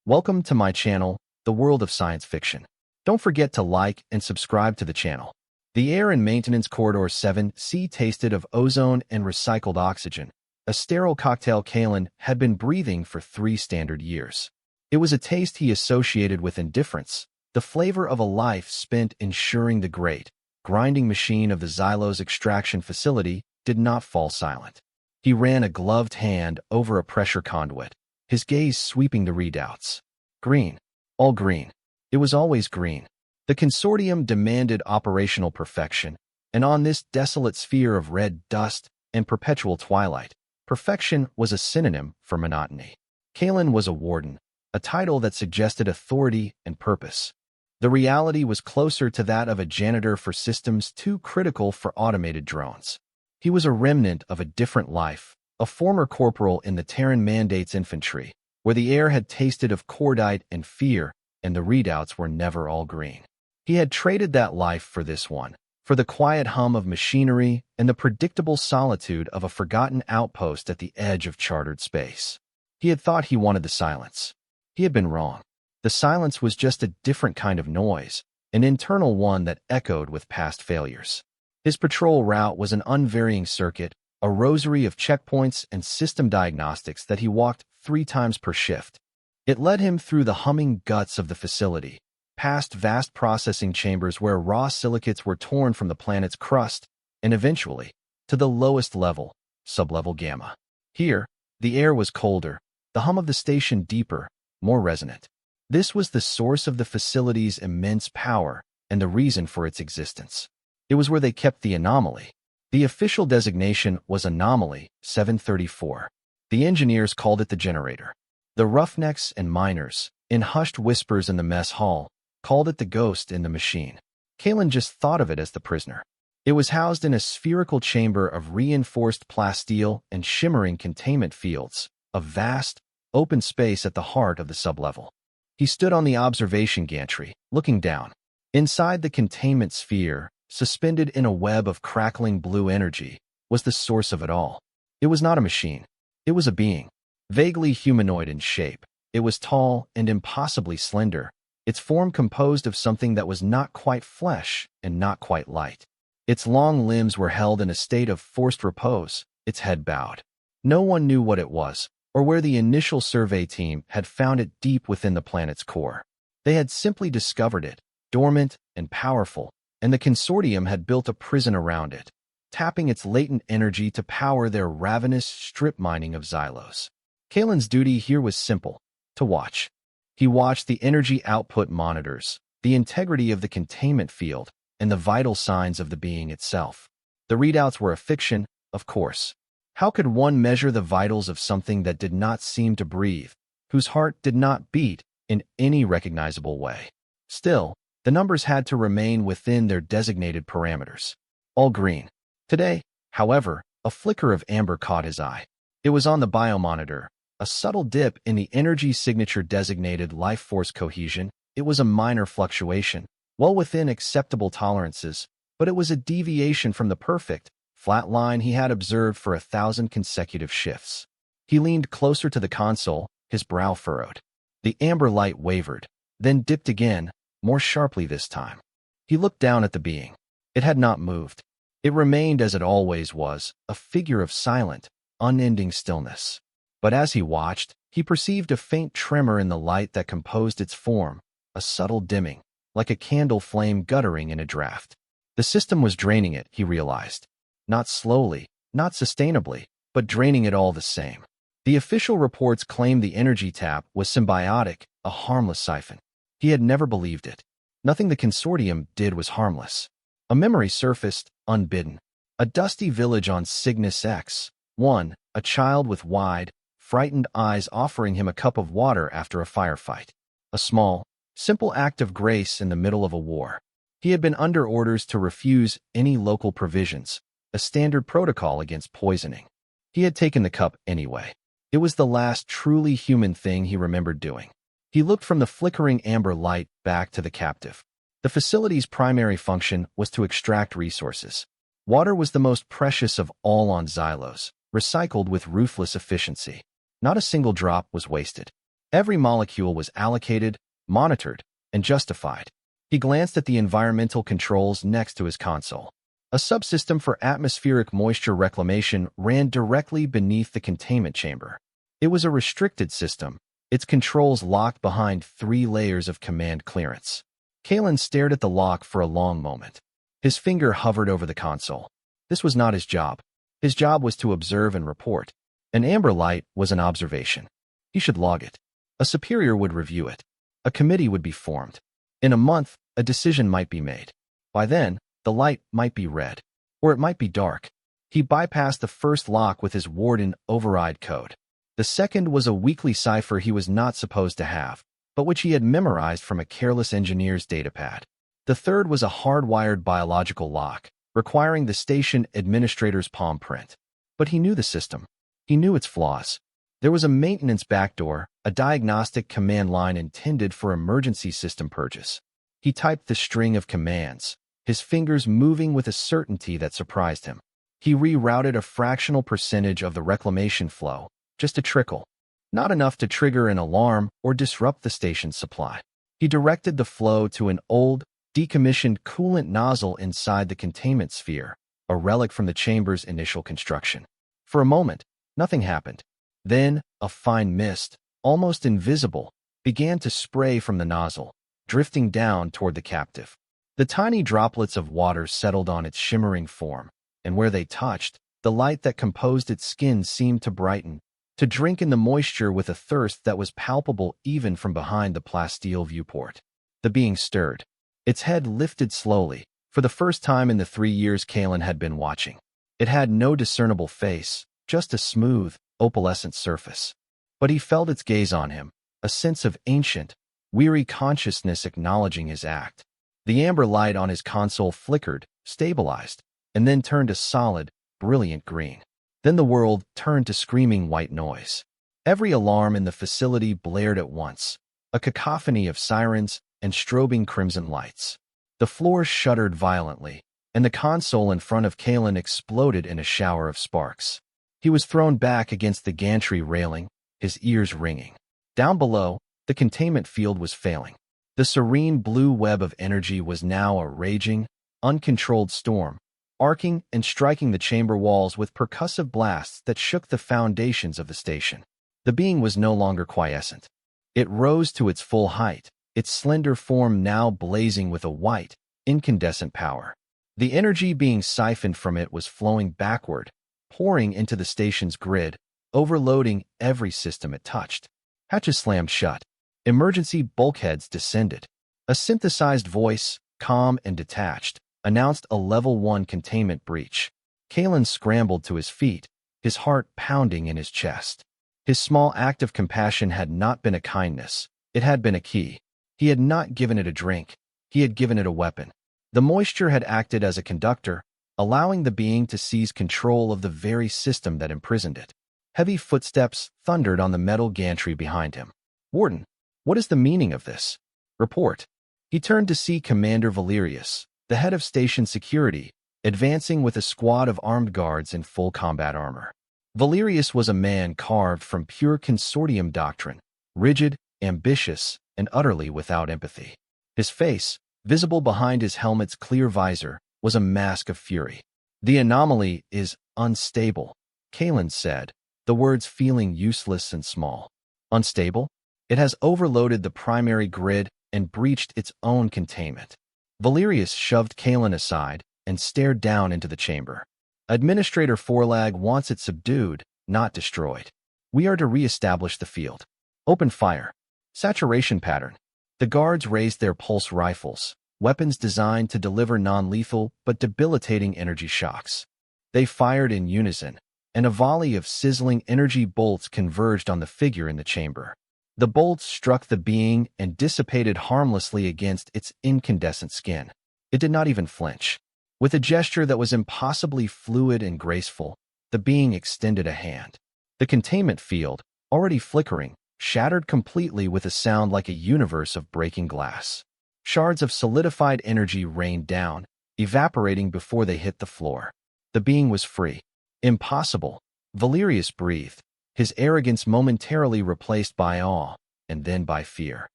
Welcome to my channel, The World of Science Fiction. Don't forget to like and subscribe to the channel. The air in Maintenance Corridor 7C tasted of ozone and recycled oxygen, a sterile cocktail Kalen had been breathing for 3 standard years. It was a taste he associated with indifference, the flavor of a life spent ensuring the great, grinding machine of the Xylos extraction facility did not fall silent. He ran a gloved hand over a pressure conduit, his gaze sweeping the readouts. Green. All green. It was always green. The consortium demanded operational perfection, and on this desolate sphere of red dust and perpetual twilight, perfection was a synonym for monotony. Kalen was a warden, a title that suggested authority and purpose. The reality was closer to that of a janitor for systems too critical for automated drones. He was a remnant of a different life, a former corporal in the Terran Mandate's infantry, where the air had tasted of cordite and fear, and the readouts were never all green. He had traded that life for this one, for the quiet hum of machinery and the predictable solitude of a forgotten outpost at the edge of chartered space. He had thought he wanted the silence. He had been wrong. The silence was just a different kind of noise, an internal one that echoed with past failures. His patrol route was an unvarying circuit, a rosary of checkpoints and system diagnostics that he walked 3 times per shift. It led him through the humming guts of the facility, past vast processing chambers where raw silicates were torn from the planet's crust, and eventually, to the lowest level, sublevel gamma. Here, the air was colder, the hum of the station deeper, more resonant. This was the source of the facility's immense power and the reason for its existence. It was where they kept the anomaly. The official designation was Anomaly 734. The engineers called it the generator. The roughnecks and miners, in hushed whispers in the mess hall, called it the ghost in the machine. Kalen just thought of it as the prisoner. It was housed in a spherical chamber of reinforced plasteel and shimmering containment fields, a vast, open space at the heart of the sublevel. He stood on the observation gantry, looking down. Inside the containment sphere, suspended in a web of crackling blue energy, was the source of it all. It was not a machine. It was a being. Vaguely humanoid in shape, it was tall and impossibly slender, its form composed of something that was not quite flesh and not quite light. Its long limbs were held in a state of forced repose, its head bowed. No one knew what it was, or where the initial survey team had found it deep within the planet's core. They had simply discovered it, dormant and powerful, and the consortium had built a prison around it, tapping its latent energy to power their ravenous strip mining of Xylos. Kalen's duty here was simple: to watch. He watched the energy output monitors, the integrity of the containment field, and the vital signs of the being itself. The readouts were a fiction, of course. How could one measure the vitals of something that did not seem to breathe, whose heart did not beat in any recognizable way? Still, the numbers had to remain within their designated parameters. All green. Today, however, a flicker of amber caught his eye. It was on the biomonitor, a subtle dip in the energy signature designated life force cohesion. It was a minor fluctuation, well within acceptable tolerances, but it was a deviation from the perfect, flat line he had observed for 1,000 consecutive shifts. He leaned closer to the console, his brow furrowed. The amber light wavered, then dipped again, more sharply this time. He looked down at the being. It had not moved. It remained as it always was, a figure of silent, unending stillness. But as he watched, he perceived a faint tremor in the light that composed its form, a subtle dimming, like a candle flame guttering in a draft. The system was draining it, he realized. Not slowly, not sustainably, but draining it all the same. The official reports claimed the energy tap was symbiotic, a harmless siphon. He had never believed it. Nothing the consortium did was harmless. A memory surfaced, unbidden. A dusty village on Cygnus X-1, a child with wide, frightened eyes offering him a cup of water after a firefight. A small, simple act of grace in the middle of a war. He had been under orders to refuse any local provisions, a standard protocol against poisoning. He had taken the cup anyway. It was the last truly human thing he remembered doing. He looked from the flickering amber light back to the captive. The facility's primary function was to extract resources. Water was the most precious of all on Xylos, recycled with ruthless efficiency. Not a single drop was wasted. Every molecule was allocated, monitored, and justified. He glanced at the environmental controls next to his console. A subsystem for atmospheric moisture reclamation ran directly beneath the containment chamber. It was a restricted system, its controls locked behind 3 layers of command clearance. Kalen stared at the lock for a long moment. His finger hovered over the console. This was not his job. His job was to observe and report. An amber light was an observation. He should log it. A superior would review it. A committee would be formed. In a month, a decision might be made. By then, the light might be red. Or it might be dark. He bypassed the first lock with his Warden override code. The second was a weekly cipher he was not supposed to have, but which he had memorized from a careless engineer's datapad. The third was a hardwired biological lock, requiring the station administrator's palm print. But he knew the system. He knew its flaws. There was a maintenance backdoor, a diagnostic command line intended for emergency system purges. He typed the string of commands, his fingers moving with a certainty that surprised him. He rerouted a fractional percentage of the reclamation flow, just a trickle, not enough to trigger an alarm or disrupt the station's supply. He directed the flow to an old, decommissioned coolant nozzle inside the containment sphere, a relic from the chamber's initial construction. For a moment, nothing happened. Then, a fine mist, almost invisible, began to spray from the nozzle, drifting down toward the captive. The tiny droplets of water settled on its shimmering form, and where they touched, the light that composed its skin seemed to brighten, to drink in the moisture with a thirst that was palpable even from behind the plasteel viewport. The being stirred. Its head lifted slowly, for the first time in the 3 years Kalen had been watching. It had no discernible face, just a smooth, opalescent surface. But he felt its gaze on him, a sense of ancient, weary consciousness acknowledging his act. The amber light on his console flickered, stabilized, and then turned a solid, brilliant green. Then the world turned to screaming white noise. Every alarm in the facility blared at once, a cacophony of sirens and strobing crimson lights. The floor shuddered violently, and the console in front of Kalen exploded in a shower of sparks. He was thrown back against the gantry railing, his ears ringing. Down below, the containment field was failing. The serene blue web of energy was now a raging, uncontrolled storm, arcing and striking the chamber walls with percussive blasts that shook the foundations of the station. The being was no longer quiescent. It rose to its full height, its slender form now blazing with a white, incandescent power. The energy being siphoned from it was flowing backward, pouring into the station's grid, overloading every system it touched. Hatches slammed shut. Emergency bulkheads descended. A synthesized voice, calm and detached, announced a Level 1 containment breach. Kalen scrambled to his feet, his heart pounding in his chest. His small act of compassion had not been a kindness. It had been a key. He had not given it a drink. He had given it a weapon. The moisture had acted as a conductor, allowing the being to seize control of the very system that imprisoned it. Heavy footsteps thundered on the metal gantry behind him. "Warden, what is the meaning of this? Report." He turned to see Commander Valerius, the head of station security, advancing with a squad of armed guards in full combat armor. Valerius was a man carved from pure consortium doctrine, rigid, ambitious, and utterly without empathy. His face, visible behind his helmet's clear visor, was a mask of fury. "The anomaly is unstable," Kalen said, the words feeling useless and small. "Unstable? It has overloaded the primary grid and breached its own containment." Valerius shoved Kalen aside and stared down into the chamber. "Administrator Forlag wants it subdued, not destroyed. We are to re-establish the field. Open fire." Saturation pattern. The guards raised their pulse rifles, weapons designed to deliver non-lethal but debilitating energy shocks. They fired in unison, and a volley of sizzling energy bolts converged on the figure in the chamber. The bolts struck the being and dissipated harmlessly against its incandescent skin. It did not even flinch. With a gesture that was impossibly fluid and graceful, the being extended a hand. The containment field, already flickering, shattered completely with a sound like a universe of breaking glass. Shards of solidified energy rained down, evaporating before they hit the floor. The being was free. "Impossible," Valerius breathed, his arrogance momentarily replaced by awe. and then by fear.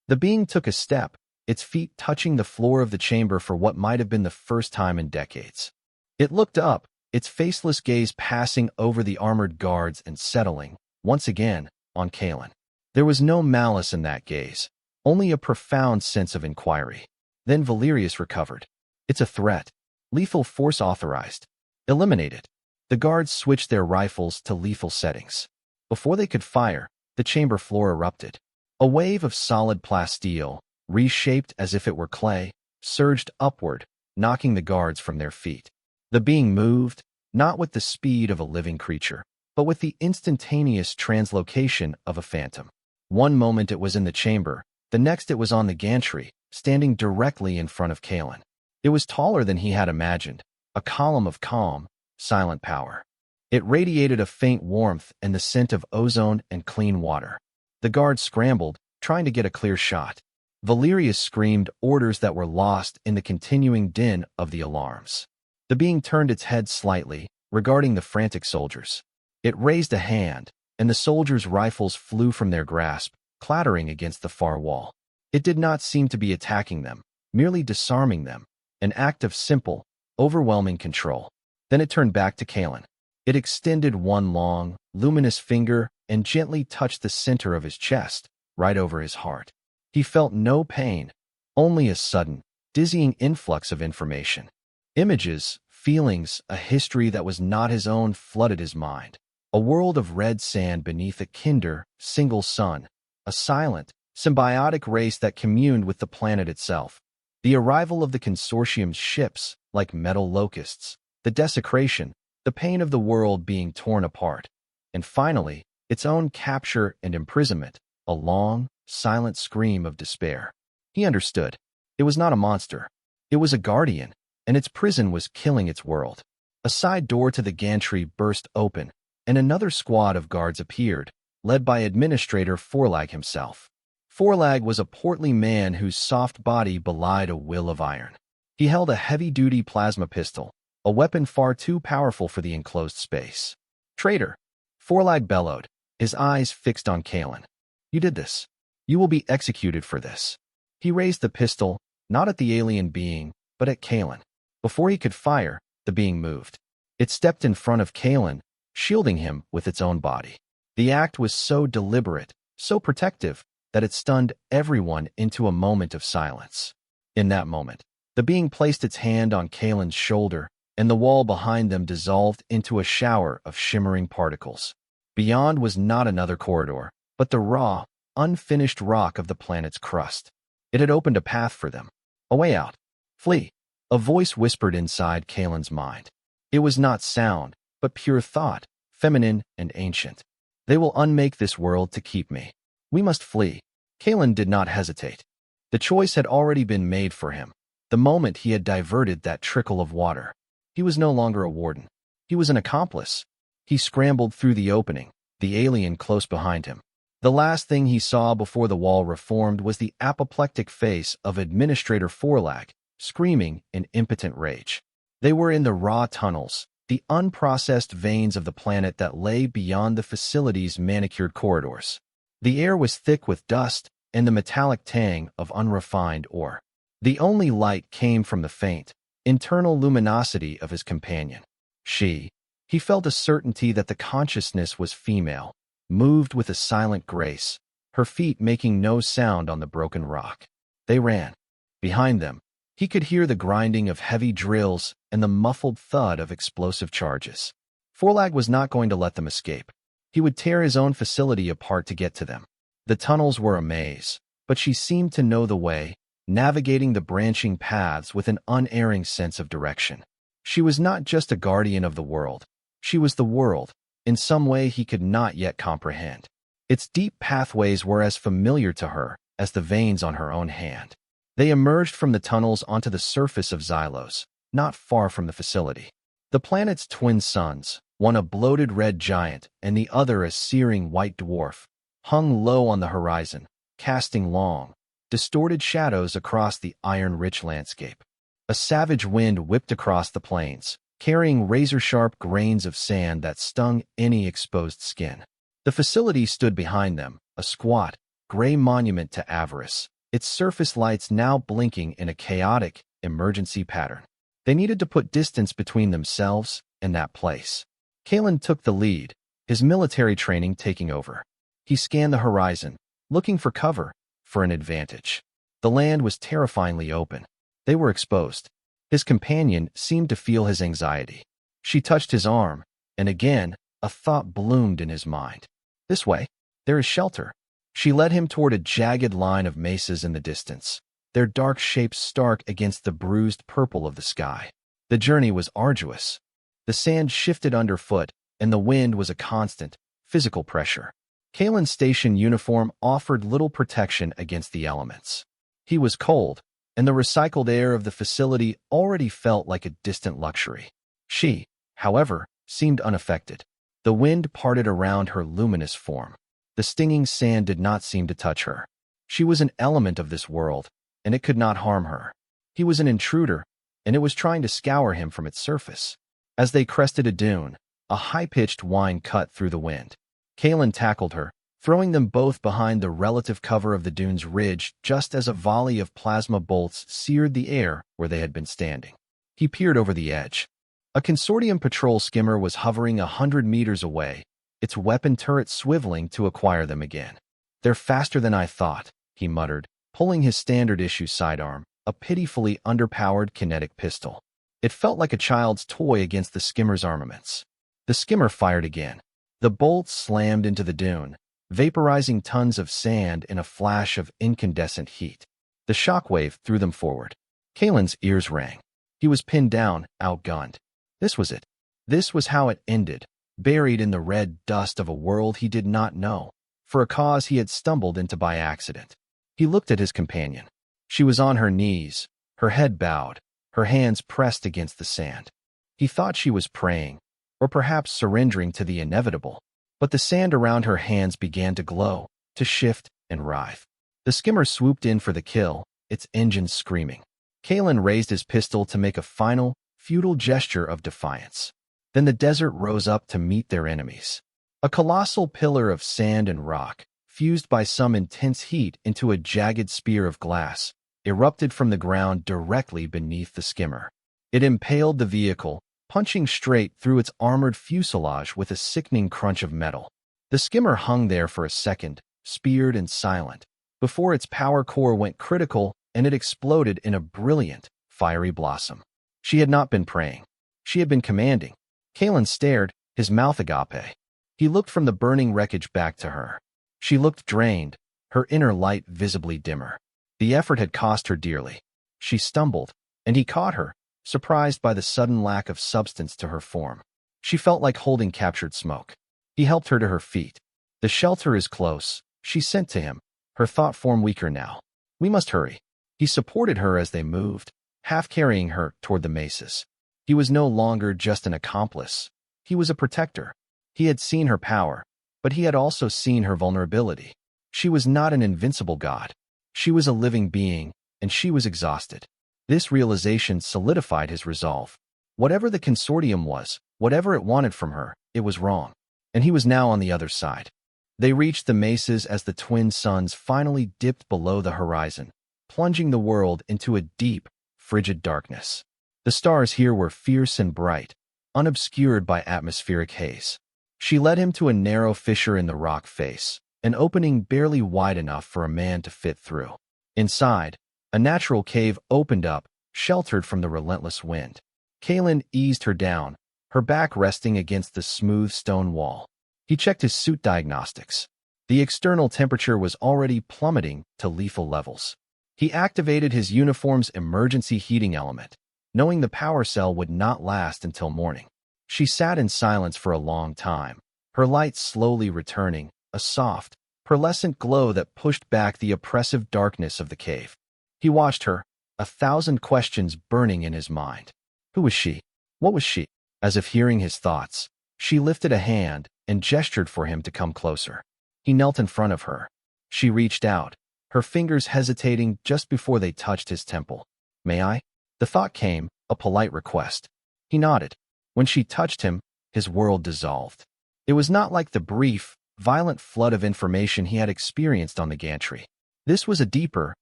The being took a step, its feet touching the floor of the chamber for what might have been the first time in decades. It looked up, its faceless gaze passing over the armored guards and settling, once again, on Kalen. There was no malice in that gaze, only a profound sense of inquiry. Then Valerius recovered. It's a threat. Lethal force authorized. Eliminated. The guards switched their rifles to lethal settings. Before they could fire, the chamber floor erupted. A wave of solid plasteel, reshaped as if it were clay, surged upward, knocking the guards from their feet. The being moved, not with the speed of a living creature, but with the instantaneous translocation of a phantom. One moment it was in the chamber, the next it was on the gantry, standing directly in front of Kalen. It was taller than he had imagined, a column of calm, silent power. It radiated a faint warmth and the scent of ozone and clean water. The guards scrambled, trying to get a clear shot. Valerius screamed orders that were lost in the continuing din of the alarms. The being turned its head slightly, regarding the frantic soldiers. It raised a hand, and the soldiers' rifles flew from their grasp, clattering against the far wall. It did not seem to be attacking them, merely disarming them, an act of simple, overwhelming control. Then it turned back to Kalen. It extended one long, luminous finger and gently touched the center of his chest, right over his heart. He felt no pain, only a sudden, dizzying influx of information. Images, feelings, a history that was not his own flooded his mind. A world of red sand beneath a kinder, single sun. A silent, symbiotic race that communed with the planet itself. The arrival of the consortium's ships, like metal locusts. The desecration, the pain of the world being torn apart. And finally, its own capture and imprisonment. A long, silent scream of despair. He understood. It was not a monster. It was a guardian, and its prison was killing its world. A side door to the gantry burst open, and another squad of guards appeared, led by Administrator Forlag himself. Forlag was a portly man whose soft body belied a will of iron. He held a heavy-duty plasma pistol, a weapon far too powerful for the enclosed space. "Traitor!" Forlag bellowed, his eyes fixed on Kalen. "You did this. You will be executed for this." He raised the pistol, not at the alien being, but at Kalen. Before he could fire, the being moved. It stepped in front of Kalen, shielding him with its own body. The act was so deliberate, so protective, that it stunned everyone into a moment of silence. In that moment, the being placed its hand on Kalen's shoulder, and the wall behind them dissolved into a shower of shimmering particles. Beyond was not another corridor, but the raw, unfinished rock of the planet's crust. It had opened a path for them. A way out. "Flee," a voice whispered inside Kalen's mind. It was not sound, but pure thought, feminine and ancient. "They will unmake this world to keep me. We must flee." Kalen did not hesitate. The choice had already been made for him, the moment he had diverted that trickle of water. He was no longer a warden. He was an accomplice. He scrambled through the opening, the alien close behind him. The last thing he saw before the wall reformed was the apoplectic face of Administrator Forlag, screaming in impotent rage. They were in the raw tunnels, the unprocessed veins of the planet that lay beyond the facility's manicured corridors. The air was thick with dust and the metallic tang of unrefined ore. The only light came from the faint, internal luminosity of his companion. He felt a certainty that the consciousness was female, moved with a silent grace, her feet making no sound on the broken rock. They ran. Behind them, he could hear the grinding of heavy drills and the muffled thud of explosive charges. Forlag was not going to let them escape. He would tear his own facility apart to get to them. The tunnels were a maze, but she seemed to know the way, navigating the branching paths with an unerring sense of direction. She was not just a guardian of the world. She was the world, in some way he could not yet comprehend. Its deep pathways were as familiar to her as the veins on her own hand. They emerged from the tunnels onto the surface of Xylos, not far from the facility. The planet's twin suns, one a bloated red giant and the other a searing white dwarf, hung low on the horizon, casting long, distorted shadows across the iron-rich landscape. A savage wind whipped across the plains, carrying razor-sharp grains of sand that stung any exposed skin. The facility stood behind them, a squat, gray monument to avarice, its surface lights now blinking in a chaotic, emergency pattern. They needed to put distance between themselves and that place. Kalen took the lead, his military training taking over. He scanned the horizon, looking for cover, for an advantage. The land was terrifyingly open. They were exposed. His companion seemed to feel his anxiety. She touched his arm, and again, a thought bloomed in his mind. This way, there is shelter. She led him toward a jagged line of mesas in the distance, their dark shapes stark against the bruised purple of the sky. The journey was arduous. The sand shifted underfoot, and the wind was a constant, physical pressure. Kalen's station uniform offered little protection against the elements. He was cold, and the recycled air of the facility already felt like a distant luxury. She, however, seemed unaffected. The wind parted around her luminous form. The stinging sand did not seem to touch her. She was an element of this world, and it could not harm her. He was an intruder, and it was trying to scour him from its surface. As they crested a dune, a high-pitched whine cut through the wind. Kalen tackled her, throwing them both behind the relative cover of the dune's ridge just as a volley of plasma bolts seared the air where they had been standing. He peered over the edge. A consortium patrol skimmer was hovering 100 meters away, its weapon turret swiveling to acquire them again. "They're faster than I thought," he muttered, pulling his standard-issue sidearm, a pitifully underpowered kinetic pistol. It felt like a child's toy against the skimmer's armaments. The skimmer fired again. The bolts slammed into the dune, vaporizing tons of sand in a flash of incandescent heat. The shockwave threw them forward. Kalen's ears rang. He was pinned down, outgunned. This was it. This was how it ended, buried in the red dust of a world he did not know, for a cause he had stumbled into by accident. He looked at his companion. She was on her knees, her head bowed, her hands pressed against the sand. He thought she was praying, or perhaps surrendering to the inevitable, but the sand around her hands began to glow, to shift and writhe. The skimmer swooped in for the kill, its engines screaming. Kalen raised his pistol to make a final, futile gesture of defiance. Then the desert rose up to meet their enemies. A colossal pillar of sand and rock, fused by some intense heat into a jagged spear of glass, erupted from the ground directly beneath the skimmer. It impaled the vehicle, punching straight through its armored fuselage with a sickening crunch of metal. The skimmer hung there for a second, speared and silent, before its power core went critical and it exploded in a brilliant, fiery blossom. She had not been praying. She had been commanding. Kalen stared, his mouth agape. He looked from the burning wreckage back to her. She looked drained, her inner light visibly dimmer. The effort had cost her dearly. She stumbled, and he caught her, surprised by the sudden lack of substance to her form. She felt like holding captured smoke. He helped her to her feet. "The shelter is close," she sent to him, her thought form weaker now. "We must hurry." He supported her as they moved, half carrying her toward the mesas. He was no longer just an accomplice. He was a protector. He had seen her power, but he had also seen her vulnerability. She was not an invincible god. She was a living being, and she was exhausted. This realization solidified his resolve. Whatever the consortium was, whatever it wanted from her, it was wrong. And he was now on the other side. They reached the mesas as the twin suns finally dipped below the horizon, plunging the world into a deep, frigid darkness. The stars here were fierce and bright, unobscured by atmospheric haze. She led him to a narrow fissure in the rock face, an opening barely wide enough for a man to fit through. Inside, a natural cave opened up, sheltered from the relentless wind. Kalen eased her down, her back resting against the smooth stone wall. He checked his suit diagnostics. The external temperature was already plummeting to lethal levels. He activated his uniform's emergency heating element, knowing the power cell would not last until morning. She sat in silence for a long time, her light slowly returning, a soft, pearlescent glow that pushed back the oppressive darkness of the cave. He watched her, 1,000 questions burning in his mind. Who was she? What was she? As if hearing his thoughts, she lifted a hand and gestured for him to come closer. He knelt in front of her. She reached out, her fingers hesitating just before they touched his temple. "May I?" The thought came, a polite request. He nodded. When she touched him, his world dissolved. It was not like the brief, violent flood of information he had experienced on the gantry. This was a deeper,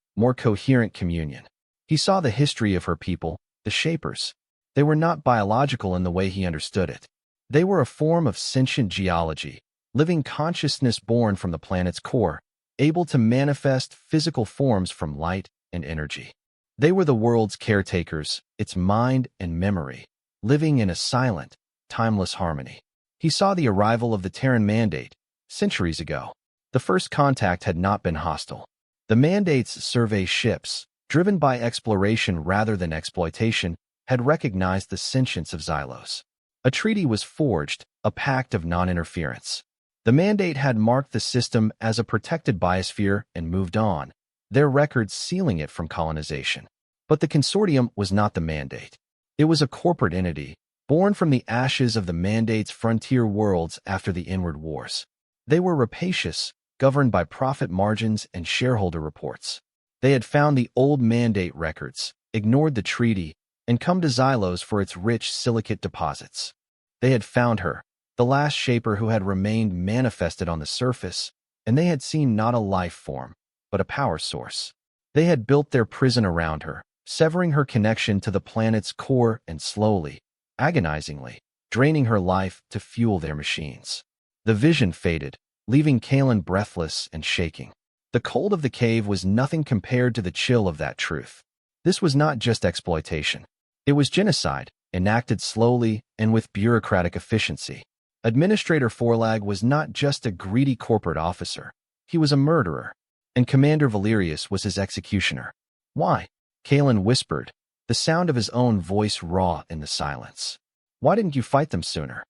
more coherent communion. He saw the history of her people, the Shapers. They were not biological in the way he understood it. They were a form of sentient geology, living consciousness born from the planet's core, able to manifest physical forms from light and energy. They were the world's caretakers, its mind and memory, living in a silent, timeless harmony. He saw the arrival of the Terran Mandate centuries ago. The first contact had not been hostile. The Mandate's survey ships, driven by exploration rather than exploitation, had recognized the sentience of Xylos. A treaty was forged, a pact of non-interference. The Mandate had marked the system as a protected biosphere and moved on, their records sealing it from colonization. But the consortium was not the Mandate. It was a corporate entity, born from the ashes of the Mandate's frontier worlds after the Inward Wars. They were rapacious, governed by profit margins and shareholder reports. They had found the old Mandate records, ignored the treaty, and come to Xylos for its rich silicate deposits. They had found her, the last Shaper who had remained manifested on the surface, and they had seen not a life form, but a power source. They had built their prison around her, severing her connection to the planet's core and slowly, agonizingly, draining her life to fuel their machines. The vision faded, leaving Kalen breathless and shaking. The cold of the cave was nothing compared to the chill of that truth. This was not just exploitation. It was genocide, enacted slowly and with bureaucratic efficiency. Administrator Forlag was not just a greedy corporate officer. He was a murderer, and Commander Valerius was his executioner. Why? Kalen whispered, the sound of his own voice raw in the silence. Why didn't you fight them sooner?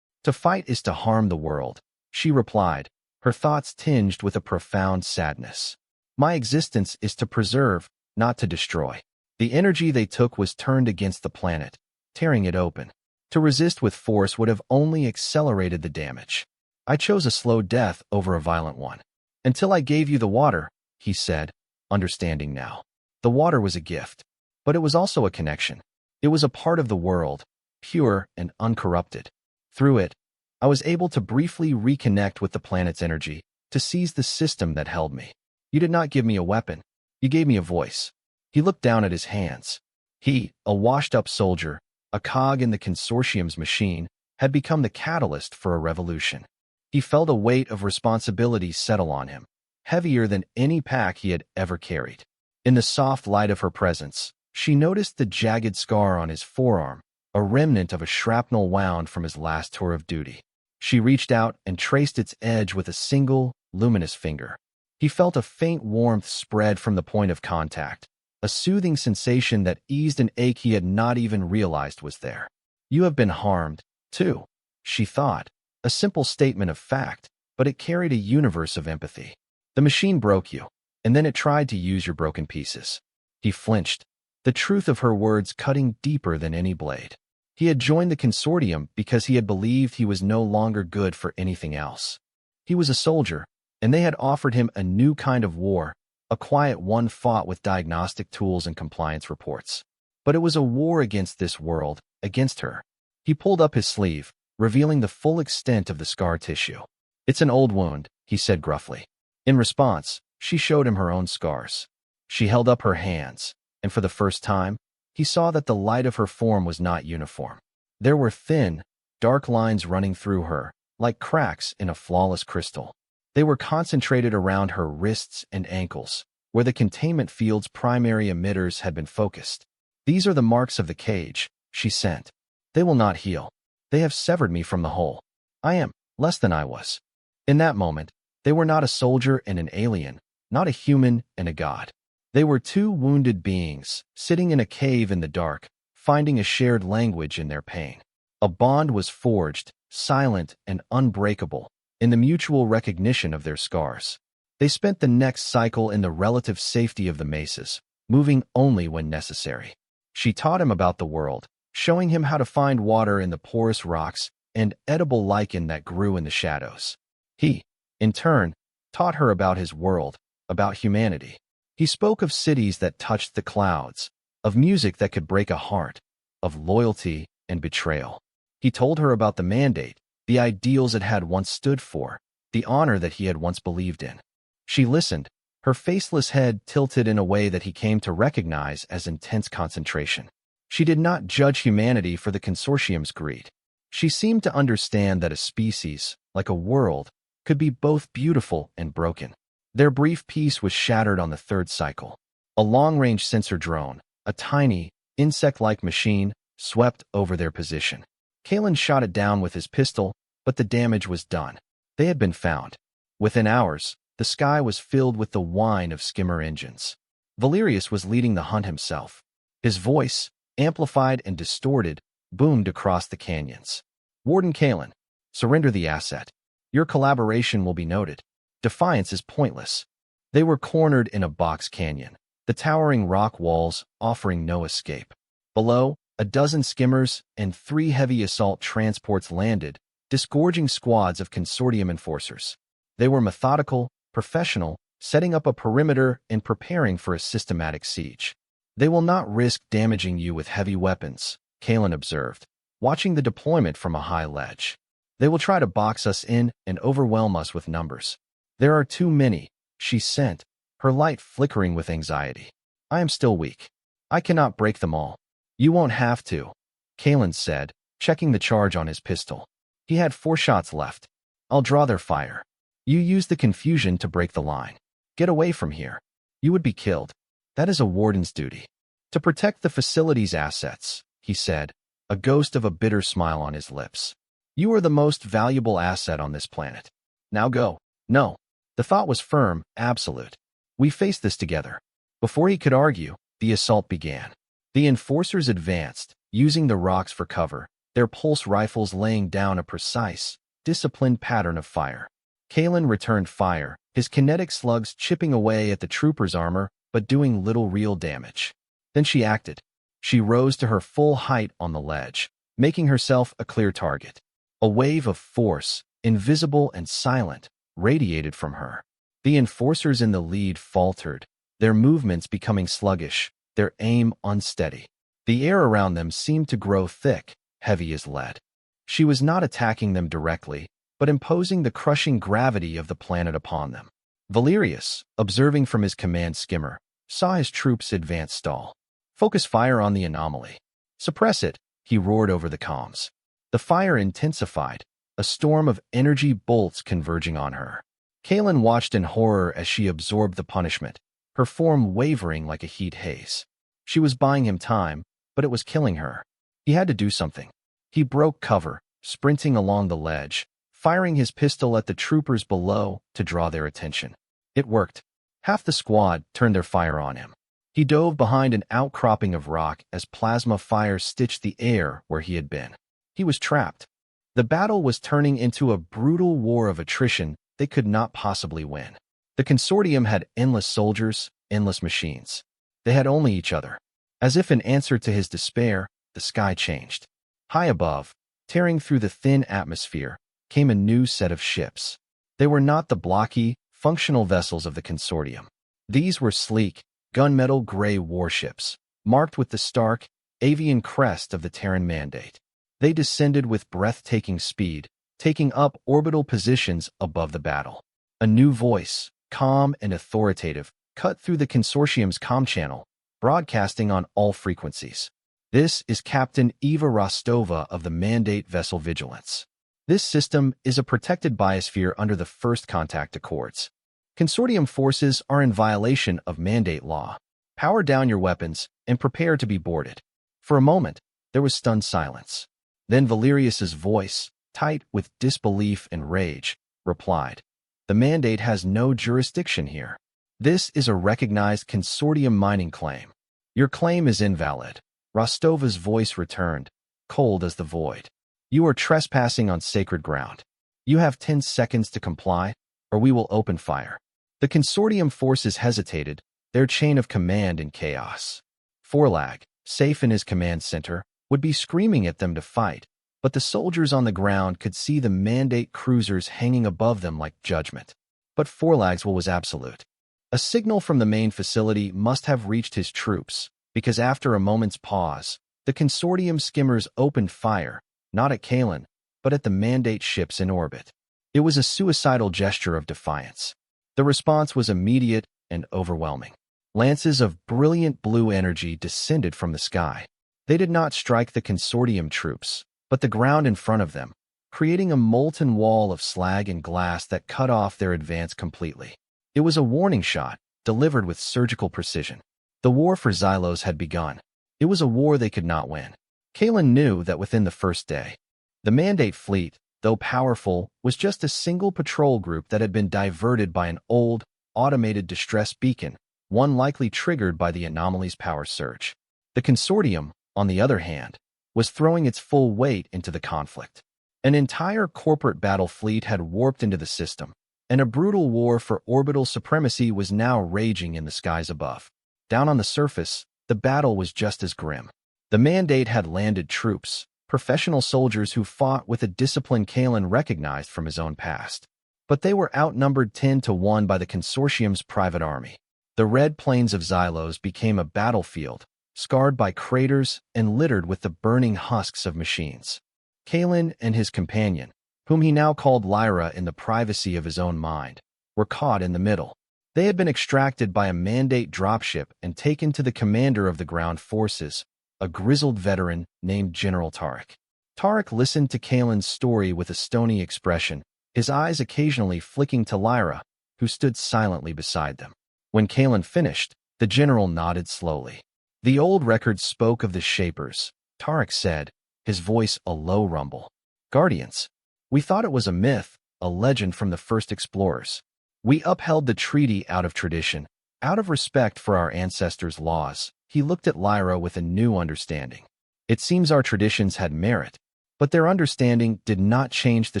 To fight is to harm the world, she replied, her thoughts tinged with a profound sadness. My existence is to preserve, not to destroy. The energy they took was turned against the planet, tearing it open. To resist with force would have only accelerated the damage. I chose a slow death over a violent one. Until I gave you the water, he said, understanding now. The water was a gift, but it was also a connection. It was a part of the world, pure and uncorrupted. Through it, I was able to briefly reconnect with the planet's energy, to seize the system that held me. You did not give me a weapon. You gave me a voice. He looked down at his hands. He, a washed-up soldier, a cog in the consortium's machine, had become the catalyst for a revolution. He felt a weight of responsibility settle on him, heavier than any pack he had ever carried. In the soft light of her presence, she noticed the jagged scar on his forearm, a remnant of a shrapnel wound from his last tour of duty. She reached out and traced its edge with a single, luminous finger. He felt a faint warmth spread from the point of contact, a soothing sensation that eased an ache he had not even realized was there. You have been harmed, too, she thought, a simple statement of fact, but it carried a universe of empathy. The machine broke you, and then it tried to use your broken pieces. He flinched, the truth of her words cutting deeper than any blade. He had joined the consortium because he had believed he was no longer good for anything else. He was a soldier, and they had offered him a new kind of war, a quiet one fought with diagnostic tools and compliance reports. But it was a war against this world, against her. He pulled up his sleeve, revealing the full extent of the scar tissue. It's an old wound, he said gruffly. In response, she showed him her own scars. She held up her hands, and for the first time, he saw that the light of her form was not uniform. There were thin, dark lines running through her, like cracks in a flawless crystal. They were concentrated around her wrists and ankles, where the containment field's primary emitters had been focused. These are the marks of the cage, she sent. They will not heal. They have severed me from the whole. I am less than I was. In that moment, they were not a soldier and an alien, not a human and a god. They were two wounded beings, sitting in a cave in the dark, finding a shared language in their pain. A bond was forged, silent and unbreakable, in the mutual recognition of their scars. They spent the next cycle in the relative safety of the mesas, moving only when necessary. She taught him about the world, showing him how to find water in the porous rocks and edible lichen that grew in the shadows. He, in turn, taught her about his world, about humanity. He spoke of cities that touched the clouds, of music that could break a heart, of loyalty and betrayal. He told her about the Mandate, the ideals it had once stood for, the honor that he had once believed in. She listened, her faceless head tilted in a way that he came to recognize as intense concentration. She did not judge humanity for the consortium's greed. She seemed to understand that a species, like a world, could be both beautiful and broken. Their brief peace was shattered on the third cycle. A long-range sensor drone, a tiny, insect-like machine, swept over their position. Kalen shot it down with his pistol, but the damage was done. They had been found. Within hours, the sky was filled with the whine of skimmer engines. Valerius was leading the hunt himself. His voice, amplified and distorted, boomed across the canyons. Warden Kalen, surrender the asset. Your collaboration will be noted. Defiance is pointless. They were cornered in a box canyon, the towering rock walls offering no escape. Below, a dozen skimmers and 3 heavy assault transports landed, disgorging squads of consortium enforcers. They were methodical, professional, setting up a perimeter and preparing for a systematic siege. They will not risk damaging you with heavy weapons, Kalen observed, watching the deployment from a high ledge. They will try to box us in and overwhelm us with numbers. There are too many, she sent, her light flickering with anxiety. I am still weak. I cannot break them all. You won't have to, Kalen said, checking the charge on his pistol. He had 4 shots left. I'll draw their fire. You use the confusion to break the line. Get away from here. You would be killed. That is a warden's duty. To protect the facility's assets, he said, a ghost of a bitter smile on his lips. You are the most valuable asset on this planet. Now go. No. The thought was firm, absolute. We face this together. Before he could argue, the assault began. The enforcers advanced, using the rocks for cover, their pulse rifles laying down a precise, disciplined pattern of fire. Kalen returned fire, his kinetic slugs chipping away at the trooper's armor, but doing little real damage. Then she acted. She rose to her full height on the ledge, making herself a clear target. A wave of force, invisible and silent, radiated from her. The enforcers in the lead faltered, their movements becoming sluggish, their aim unsteady. The air around them seemed to grow thick, heavy as lead. She was not attacking them directly, but imposing the crushing gravity of the planet upon them. Valerius, observing from his command skimmer, saw his troops advance stall. Focus fire on the anomaly. Suppress it, he roared over the comms. The fire intensified, a storm of energy bolts converging on her. Kalen watched in horror as she absorbed the punishment, her form wavering like a heat haze. She was buying him time, but it was killing her. He had to do something. He broke cover, sprinting along the ledge, firing his pistol at the troopers below to draw their attention. It worked. Half the squad turned their fire on him. He dove behind an outcropping of rock as plasma fire stitched the air where he had been. He was trapped. The battle was turning into a brutal war of attrition they could not possibly win. The consortium had endless soldiers, endless machines. They had only each other. As if in answer to his despair, the sky changed. High above, tearing through the thin atmosphere, came a new set of ships. They were not the blocky, functional vessels of the consortium. These were sleek, gunmetal gray warships, marked with the stark, avian crest of the Terran Mandate. They descended with breathtaking speed, taking up orbital positions above the battle. A new voice, calm and authoritative, cut through the consortium's comm channel, broadcasting on all frequencies. This is Captain Eva Rostova of the Mandate Vessel Vigilance. This system is a protected biosphere under the First Contact Accords. Consortium forces are in violation of Mandate law. Power down your weapons and prepare to be boarded. For a moment, there was stunned silence. Then Valerius's voice, tight with disbelief and rage, replied, "The Mandate has no jurisdiction here. This is a recognized consortium mining claim. Your claim is invalid." Rostova's voice returned, cold as the void. "You are trespassing on sacred ground. You have 10 seconds to comply, or we will open fire." The consortium forces hesitated, their chain of command in chaos. Forlag, safe in his command center, would be screaming at them to fight, but the soldiers on the ground could see the Mandate cruisers hanging above them like judgment. But Forlag's will was absolute. A signal from the main facility must have reached his troops, because after a moment's pause, the consortium skimmers opened fire, not at Kalen, but at the Mandate ships in orbit. It was a suicidal gesture of defiance. The response was immediate and overwhelming. Lances of brilliant blue energy descended from the sky. They did not strike the consortium troops, but the ground in front of them, creating a molten wall of slag and glass that cut off their advance completely. It was a warning shot, delivered with surgical precision. The war for Xylos had begun. It was a war they could not win. Kalen knew that within the first day. The Mandate fleet, though powerful, was just a single patrol group that had been diverted by an old, automated distress beacon, one likely triggered by the anomaly's power surge. The consortium, on the other hand, was throwing its full weight into the conflict. An entire corporate battle fleet had warped into the system, and a brutal war for orbital supremacy was now raging in the skies above. Down on the surface, the battle was just as grim. The Mandate had landed troops, professional soldiers who fought with a discipline Kalen recognized from his own past. But they were outnumbered 10-1 by the consortium's private army. The red plains of Xylos became a battlefield, scarred by craters and littered with the burning husks of machines. Kalen and his companion, whom he now called Lyra in the privacy of his own mind, were caught in the middle. They had been extracted by a Mandate dropship and taken to the commander of the ground forces, a grizzled veteran named General Tarek. Tarek listened to Kalen's story with a stony expression, his eyes occasionally flicking to Lyra, who stood silently beside them. When Kalen finished, the general nodded slowly. The old records spoke of the Shapers, Tarek said, his voice a low rumble. Guardians. We thought it was a myth, a legend from the first explorers. We upheld the treaty out of tradition, out of respect for our ancestors' laws. He looked at Lyra with a new understanding. It seems our traditions had merit, but their understanding did not change the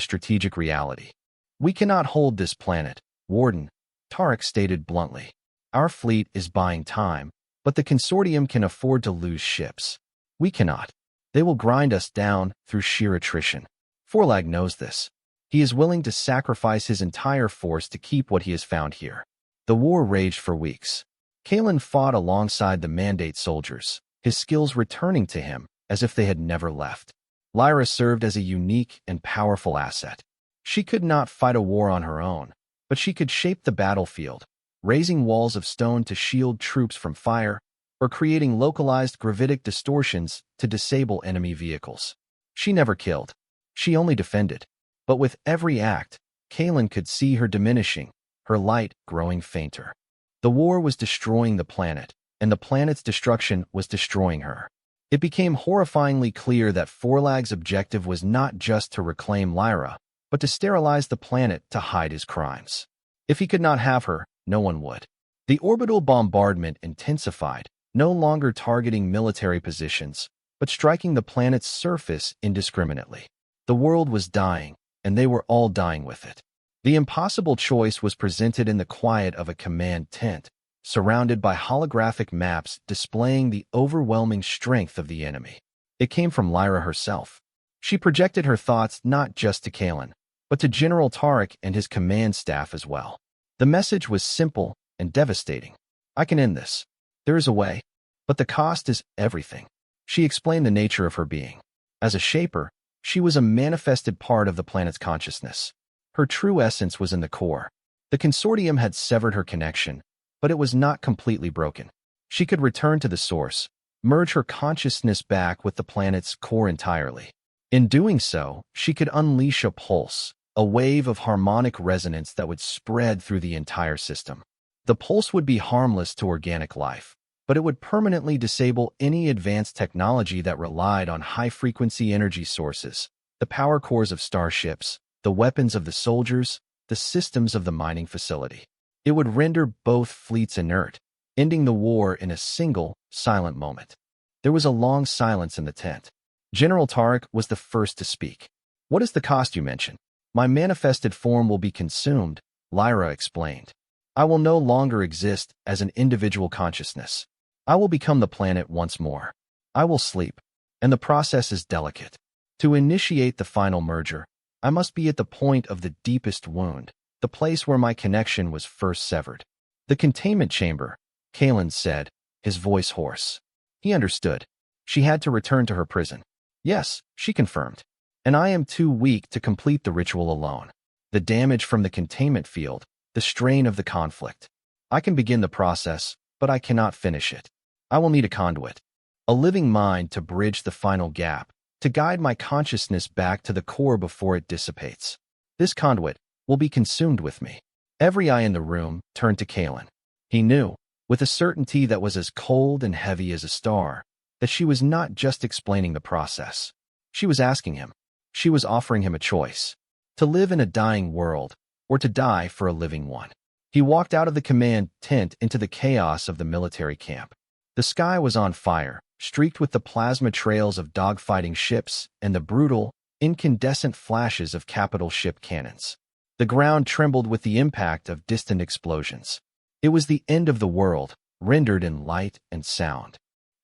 strategic reality. We cannot hold this planet, Warden, Tarek stated bluntly. Our fleet is buying time, but the consortium can afford to lose ships. We cannot. They will grind us down through sheer attrition. Forlag knows this. He is willing to sacrifice his entire force to keep what he has found here. The war raged for weeks. Kalen fought alongside the Mandate soldiers, his skills returning to him as if they had never left. Lyra served as a unique and powerful asset. She could not fight a war on her own, but she could shape the battlefield, raising walls of stone to shield troops from fire, or creating localized gravitic distortions to disable enemy vehicles. She never killed. She only defended. But with every act, Kalen could see her diminishing, her light growing fainter. The war was destroying the planet, and the planet's destruction was destroying her. It became horrifyingly clear that Forlag's objective was not just to reclaim Lyra, but to sterilize the planet to hide his crimes. If he could not have her, no one would. The orbital bombardment intensified, no longer targeting military positions, but striking the planet's surface indiscriminately. The world was dying, and they were all dying with it. The impossible choice was presented in the quiet of a command tent, surrounded by holographic maps displaying the overwhelming strength of the enemy. It came from Lyra herself. She projected her thoughts not just to Kalen, but to General Tarek and his command staff as well. The message was simple and devastating. I can end this. There is a way, but the cost is everything. She explained the nature of her being. As a shaper, she was a manifested part of the planet's consciousness. Her true essence was in the core. The consortium had severed her connection, but it was not completely broken. She could return to the source, merge her consciousness back with the planet's core entirely. In doing so, she could unleash a pulse, a wave of harmonic resonance that would spread through the entire system. The pulse would be harmless to organic life, but it would permanently disable any advanced technology that relied on high-frequency energy sources, the power cores of starships, the weapons of the soldiers, the systems of the mining facility. It would render both fleets inert, ending the war in a single, silent moment. There was a long silence in the tent. General Tarek was the first to speak. What is the cost you mentioned? My manifested form will be consumed, Lyra explained. I will no longer exist as an individual consciousness. I will become the planet once more. I will sleep, and the process is delicate. To initiate the final merger, I must be at the point of the deepest wound, the place where my connection was first severed. The containment chamber, Kalen said, his voice hoarse. He understood. She had to return to her prison. Yes, she confirmed. And I am too weak to complete the ritual alone. the damage from the containment field, the strain of the conflict. I can begin the process, but I cannot finish it. I will need a conduit, a living mind to bridge the final gap, to guide my consciousness back to the core before it dissipates. This conduit will be consumed with me. Every eye in the room turned to Kalen. He knew, with a certainty that was as cold and heavy as a star, that she was not just explaining the process. She was asking him. She was offering him a choice: to live in a dying world, or to die for a living one. He walked out of the command tent into the chaos of the military camp. The sky was on fire, streaked with the plasma trails of dogfighting ships and the brutal, incandescent flashes of capital ship cannons. The ground trembled with the impact of distant explosions. It was the end of the world, rendered in light and sound.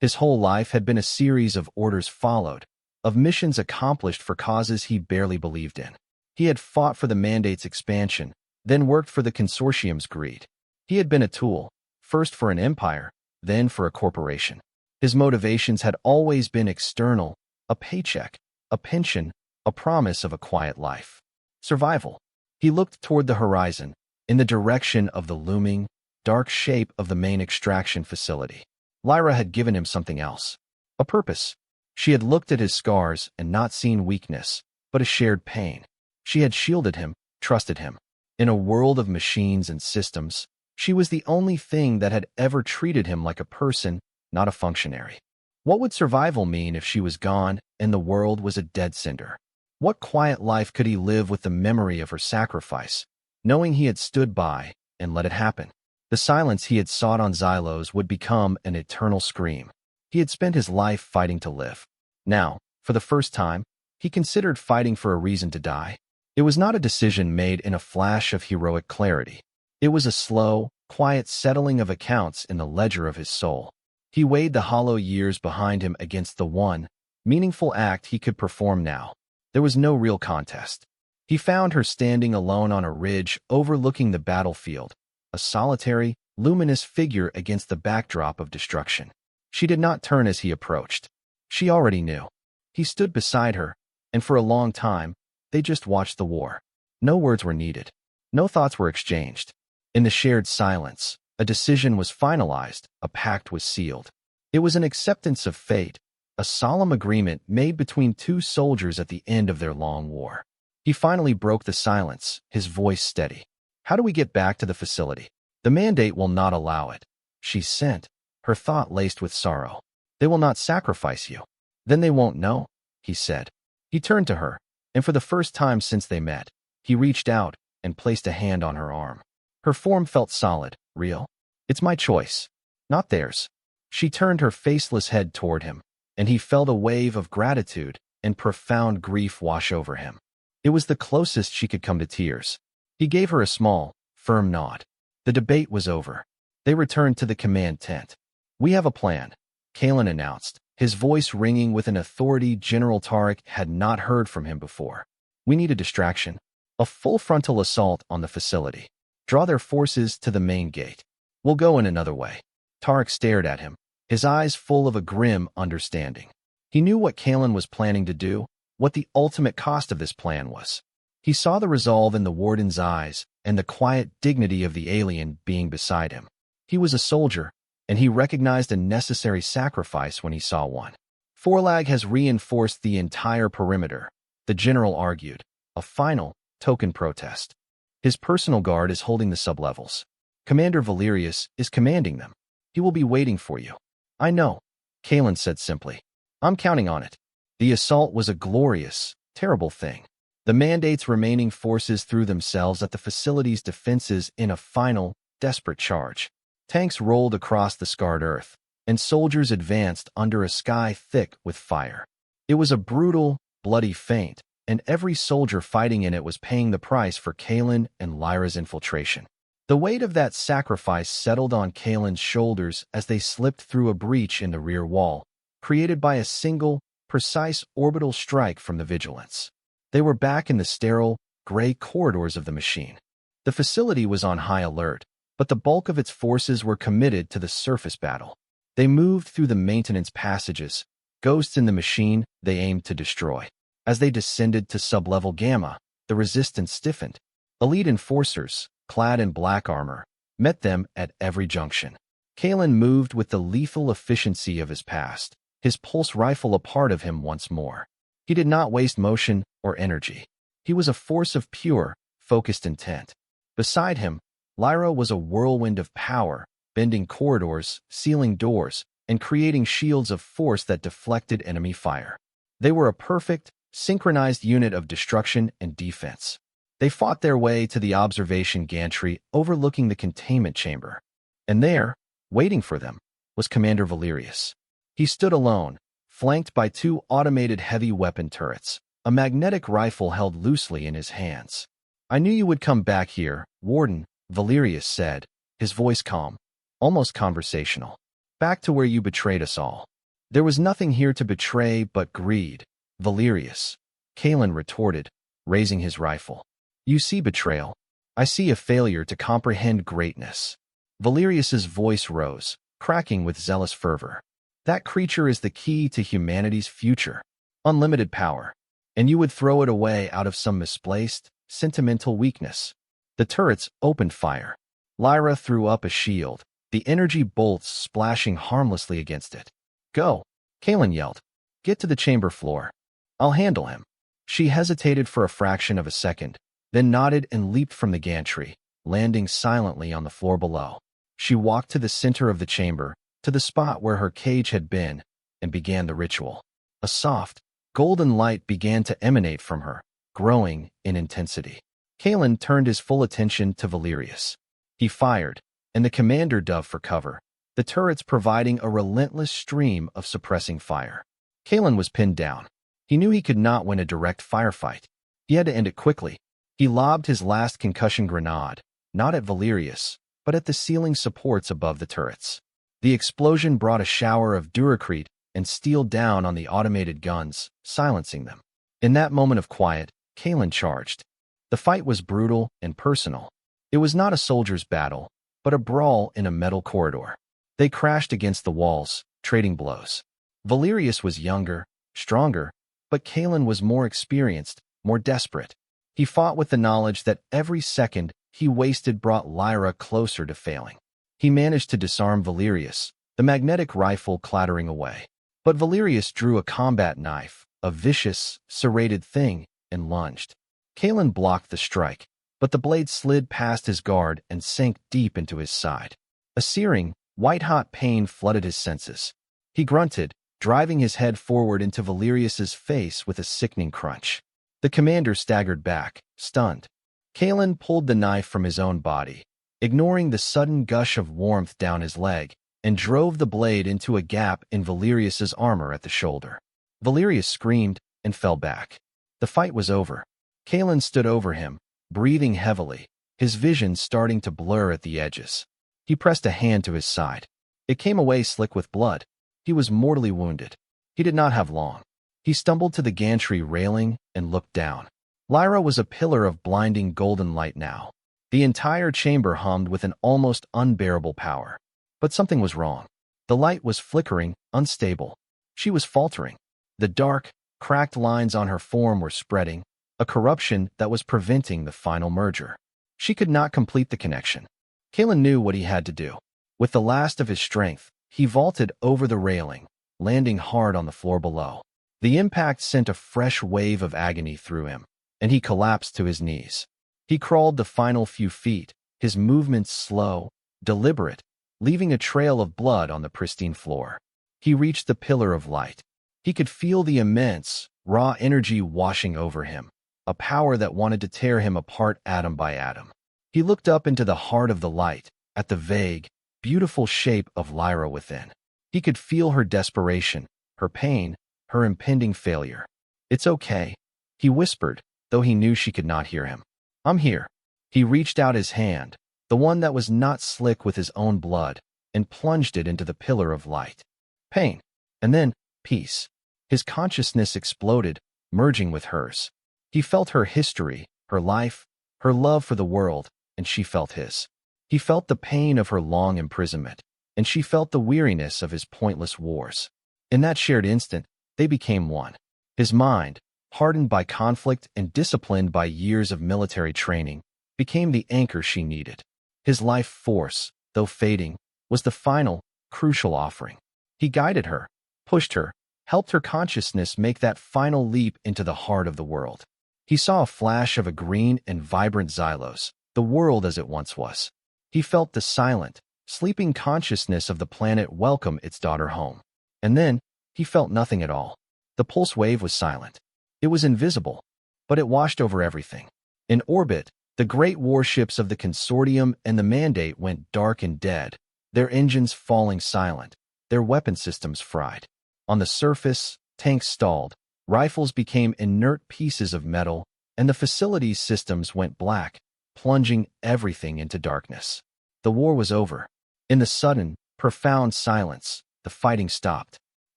His whole life had been a series of orders followed, of missions accomplished for causes he barely believed in. He had fought for the mandate's expansion, then worked for the consortium's greed. He had been a tool, first for an empire, then for a corporation. His motivations had always been external: a paycheck, a pension, a promise of a quiet life. Survival. He looked toward the horizon, in the direction of the looming, dark shape of the main extraction facility. Lyra had given him something else. A purpose. She had looked at his scars and not seen weakness, but a shared pain. She had shielded him, trusted him. In a world of machines and systems, she was the only thing that had ever treated him like a person, not a functionary. What would survival mean if she was gone and the world was a dead cinder? What quiet life could he live with the memory of her sacrifice, knowing he had stood by and let it happen? The silence he had sought on Xylos would become an eternal scream. He had spent his life fighting to live. Now, for the first time, he considered fighting for a reason to die. It was not a decision made in a flash of heroic clarity. It was a slow, quiet settling of accounts in the ledger of his soul. He weighed the hollow years behind him against the one meaningful act he could perform now. There was no real contest. He found her standing alone on a ridge overlooking the battlefield, a solitary, luminous figure against the backdrop of destruction. She did not turn as he approached. She already knew. He stood beside her, and for a long time, they just watched the war. No words were needed. No thoughts were exchanged. In the shared silence, a decision was finalized, a pact was sealed. It was an acceptance of fate, a solemn agreement made between two soldiers at the end of their long war. He finally broke the silence, his voice steady. How do we get back to the facility? The mandate will not allow it. She sent, her thought laced with sorrow. They will not sacrifice you. Then they won't know, he said. He turned to her, and for the first time since they met, he reached out and placed a hand on her arm. Her form felt solid, real. It's my choice, not theirs. She turned her faceless head toward him, and he felt a wave of gratitude and profound grief wash over him. It was the closest she could come to tears. He gave her a small, firm nod. The debate was over. They returned to the command tent. We have a plan, Kalen announced, his voice ringing with an authority General Tarek had not heard from him before. We need a distraction, a full frontal assault on the facility. Draw their forces to the main gate. We'll go in another way. Tarek stared at him, his eyes full of a grim understanding. He knew what Kalen was planning to do, what the ultimate cost of this plan was. He saw the resolve in the warden's eyes and the quiet dignity of the alien being beside him. He was a soldier, and he recognized a necessary sacrifice when he saw one. Forlag has reinforced the entire perimeter, the general argued, a final, token protest. His personal guard is holding the sublevels. Commander Valerius is commanding them. He will be waiting for you. I know, Kalen said simply. I'm counting on it. The assault was a glorious, terrible thing. The mandate's remaining forces threw themselves at the facility's defenses in a final, desperate charge. Tanks rolled across the scarred earth, and soldiers advanced under a sky thick with fire. It was a brutal, bloody feint, and every soldier fighting in it was paying the price for Kalen and Lyra's infiltration. The weight of that sacrifice settled on Kalen's shoulders as they slipped through a breach in the rear wall, created by a single, precise orbital strike from the Vigilance. They were back in the sterile, gray corridors of the machine. The facility was on high alert, but the bulk of its forces were committed to the surface battle. They moved through the maintenance passages, ghosts in the machine they aimed to destroy. As they descended to sublevel Gamma, the resistance stiffened, Elite enforcers, clad in black armor, met them at every junction. Kalen moved with the lethal efficiency of his past, his pulse rifle a part of him once more. He did not waste motion or energy. He was a force of pure, focused intent. Beside him, Lyra was a whirlwind of power, bending corridors, sealing doors, and creating shields of force that deflected enemy fire. They were a perfect, synchronized unit of destruction and defense. They fought their way to the observation gantry overlooking the containment chamber. And there, waiting for them, was Commander Valerius. He stood alone, flanked by two automated heavy weapon turrets, a magnetic rifle held loosely in his hands. "I knew you would come back here, Warden," Valerius said, his voice calm, almost conversational. "Back to where you betrayed us all." "There was nothing here to betray but greed, Valerius," Kalen retorted, raising his rifle. "You see betrayal. I see a failure to comprehend greatness." Valerius's voice rose, cracking with zealous fervor. "That creature is the key to humanity's future. Unlimited power. And you would throw it away out of some misplaced, sentimental weakness." The turrets opened fire. Lyra threw up a shield, the energy bolts splashing harmlessly against it. "Go," Kalen yelled. "Get to the chamber floor. I'll handle him." She hesitated for a fraction of a second, then nodded and leaped from the gantry, landing silently on the floor below. She walked to the center of the chamber, to the spot where her cage had been, and began the ritual. A soft, golden light began to emanate from her, growing in intensity. Kalen turned his full attention to Valerius. He fired, and the commander dove for cover, the turrets providing a relentless stream of suppressing fire. Kalen was pinned down. He knew he could not win a direct firefight. He had to end it quickly. He lobbed his last concussion grenade, not at Valerius, but at the ceiling supports above the turrets. The explosion brought a shower of duracrete and steel down on the automated guns, silencing them. In that moment of quiet, Kalen charged. The fight was brutal and personal. It was not a soldier's battle, but a brawl in a metal corridor. They crashed against the walls, trading blows. Valerius was younger, stronger, but Kalen was more experienced, more desperate. He fought with the knowledge that every second he wasted brought Lyra closer to failing. He managed to disarm Valerius, the magnetic rifle clattering away. But Valerius drew a combat knife, a vicious, serrated thing, and lunged. Kalen blocked the strike, but the blade slid past his guard and sank deep into his side. A searing, white-hot pain flooded his senses. He grunted, driving his head forward into Valerius's face with a sickening crunch. The commander staggered back, stunned. Kalen pulled the knife from his own body, ignoring the sudden gush of warmth down his leg, and drove the blade into a gap in Valerius's armor at the shoulder. Valerius screamed and fell back. The fight was over. Kalen stood over him, breathing heavily, his vision starting to blur at the edges. He pressed a hand to his side. It came away slick with blood. He was mortally wounded. He did not have long. He stumbled to the gantry railing and looked down. Lyra was a pillar of blinding golden light now. The entire chamber hummed with an almost unbearable power. But something was wrong. The light was flickering, unstable. She was faltering. The dark, cracked lines on her form were spreading, a corruption that was preventing the final merger. She could not complete the connection. Kalen knew what he had to do. With the last of his strength, he vaulted over the railing, landing hard on the floor below. The impact sent a fresh wave of agony through him, and he collapsed to his knees. He crawled the final few feet, his movements slow, deliberate, leaving a trail of blood on the pristine floor. He reached the pillar of light. He could feel the immense, raw energy washing over him, a power that wanted to tear him apart atom by atom. He looked up into the heart of the light, at the vague, beautiful shape of Lyra within. He could feel her desperation, her pain, her impending failure. "It's okay," he whispered, though he knew she could not hear him. "I'm here." He reached out his hand, the one that was not slick with his own blood, and plunged it into the pillar of light. Pain, and then peace. His consciousness exploded, merging with hers. He felt her history, her life, her love for the world, and she felt his. He felt the pain of her long imprisonment, and she felt the weariness of his pointless wars. In that shared instant, they became one. His mind, hardened by conflict and disciplined by years of military training, became the anchor she needed. His life force, though fading, was the final, crucial offering. He guided her, pushed her, helped her consciousness make that final leap into the heart of the world. He saw a flash of a green and vibrant Xylos, the world as it once was. He felt the silent, sleeping consciousness of the planet welcome its daughter home. And then, he felt nothing at all. The pulse wave was silent. It was invisible, but it washed over everything. In orbit, the great warships of the Consortium and the Mandate went dark and dead, their engines falling silent, their weapon systems fried. On the surface, tanks stalled, rifles became inert pieces of metal, and the facility's systems went black, plunging everything into darkness. The war was over. In the sudden, profound silence, the fighting stopped.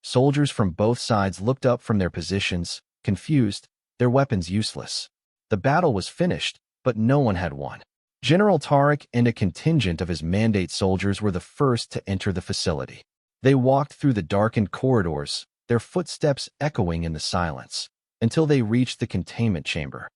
Soldiers from both sides looked up from their positions, confused, their weapons useless. The battle was finished, but no one had won. General Tarek and a contingent of his Mandate soldiers were the first to enter the facility. They walked through the darkened corridors, their footsteps echoing in the silence, until they reached the containment chamber.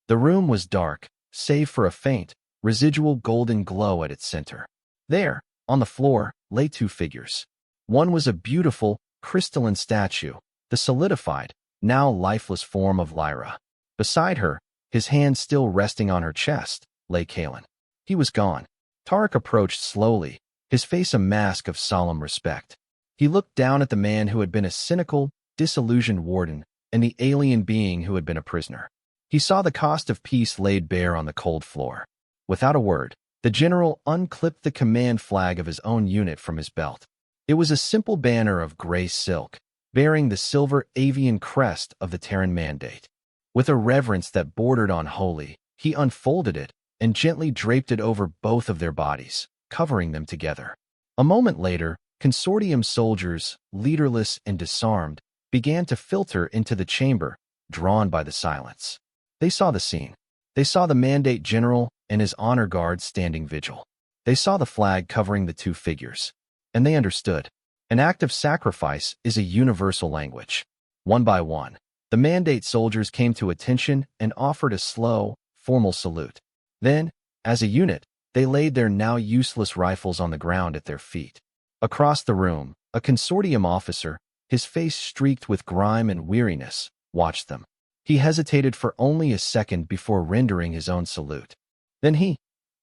The room was dark, save for a faint, residual golden glow at its center. There, on the floor, lay two figures. One was a beautiful, crystalline statue, the solidified, now lifeless form of Lyra. Beside her, his hand still resting on her chest, lay Kalen. He was gone. Tarek approached slowly, his face a mask of solemn respect. He looked down at the man who had been a cynical, disillusioned warden and the alien being who had been a prisoner. He saw the cost of peace laid bare on the cold floor. Without a word, the general unclipped the command flag of his own unit from his belt. It was a simple banner of gray silk, bearing the silver avian crest of the Terran Mandate. With a reverence that bordered on holy, he unfolded it and gently draped it over both of their bodies, covering them together. A moment later, Consortium soldiers, leaderless and disarmed, began to filter into the chamber, drawn by the silence. They saw the scene. They saw the Mandate general and his honor guard standing vigil. They saw the flag covering the two figures. And they understood. An act of sacrifice is a universal language. One by one, the Mandate soldiers came to attention and offered a slow, formal salute. Then, as a unit, they laid their now useless rifles on the ground at their feet. Across the room, a Consortium officer, his face streaked with grime and weariness, watched them. He hesitated for only a second before rendering his own salute. Then he,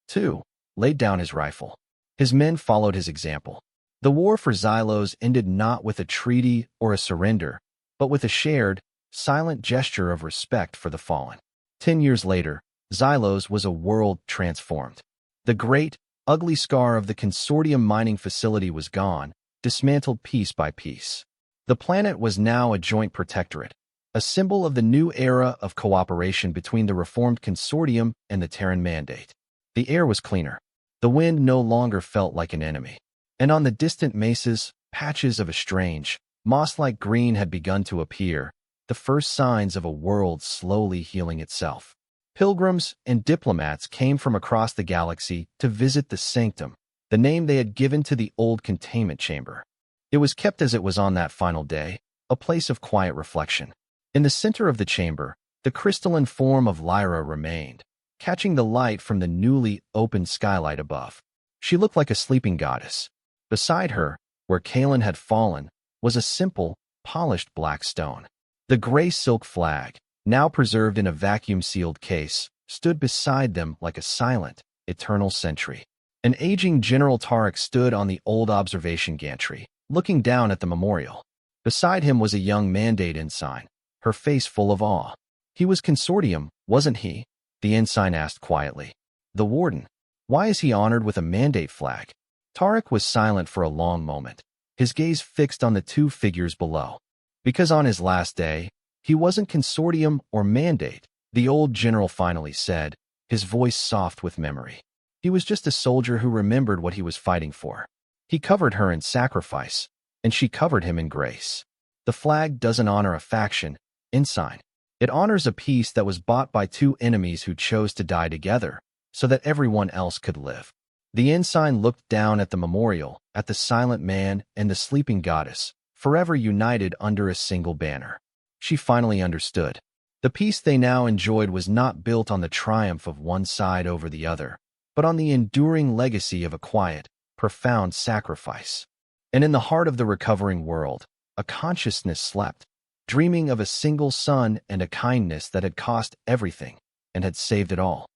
too, laid down his rifle. His men followed his example. The war for Xylos ended not with a treaty or a surrender, but with a shared, silent gesture of respect for the fallen. 10 years later, Xylos was a world transformed. The great, ugly scar of the Consortium mining facility was gone, dismantled piece by piece. The planet was now a joint protectorate, a symbol of the new era of cooperation between the reformed Consortium and the Terran Mandate. The air was cleaner. The wind no longer felt like an enemy. And on the distant mesas, patches of a strange, moss-like green had begun to appear, the first signs of a world slowly healing itself. Pilgrims and diplomats came from across the galaxy to visit the sanctum, the name they had given to the old containment chamber. It was kept as it was on that final day, a place of quiet reflection. In the center of the chamber, the crystalline form of Lyra remained, catching the light from the newly opened skylight above. She looked like a sleeping goddess. Beside her, where Kalen had fallen, was a simple, polished black stone. The gray silk flag, now preserved in a vacuum-sealed case, stood beside them like a silent, eternal sentry. An aging General Tarek stood on the old observation gantry, looking down at the memorial. Beside him was a young Mandate ensign, her face full of awe. He was Consortium, wasn't he? The ensign asked quietly. The warden. Why is he honored with a Mandate flag? Tarek was silent for a long moment, his gaze fixed on the two figures below. Because on his last day, he wasn't Consortium or Mandate, the old general finally said, his voice soft with memory. He was just a soldier who remembered what he was fighting for. He covered her in sacrifice, and she covered him in grace. The flag doesn't honor a faction, ensign. It honors a peace that was bought by two enemies who chose to die together, so that everyone else could live. The ensign looked down at the memorial, at the silent man and the sleeping goddess, forever united under a single banner. She finally understood. The peace they now enjoyed was not built on the triumph of one side over the other, but on the enduring legacy of a quiet, profound sacrifice. And in the heart of the recovering world, a consciousness slept, dreaming of a single son and a kindness that had cost everything and had saved it all.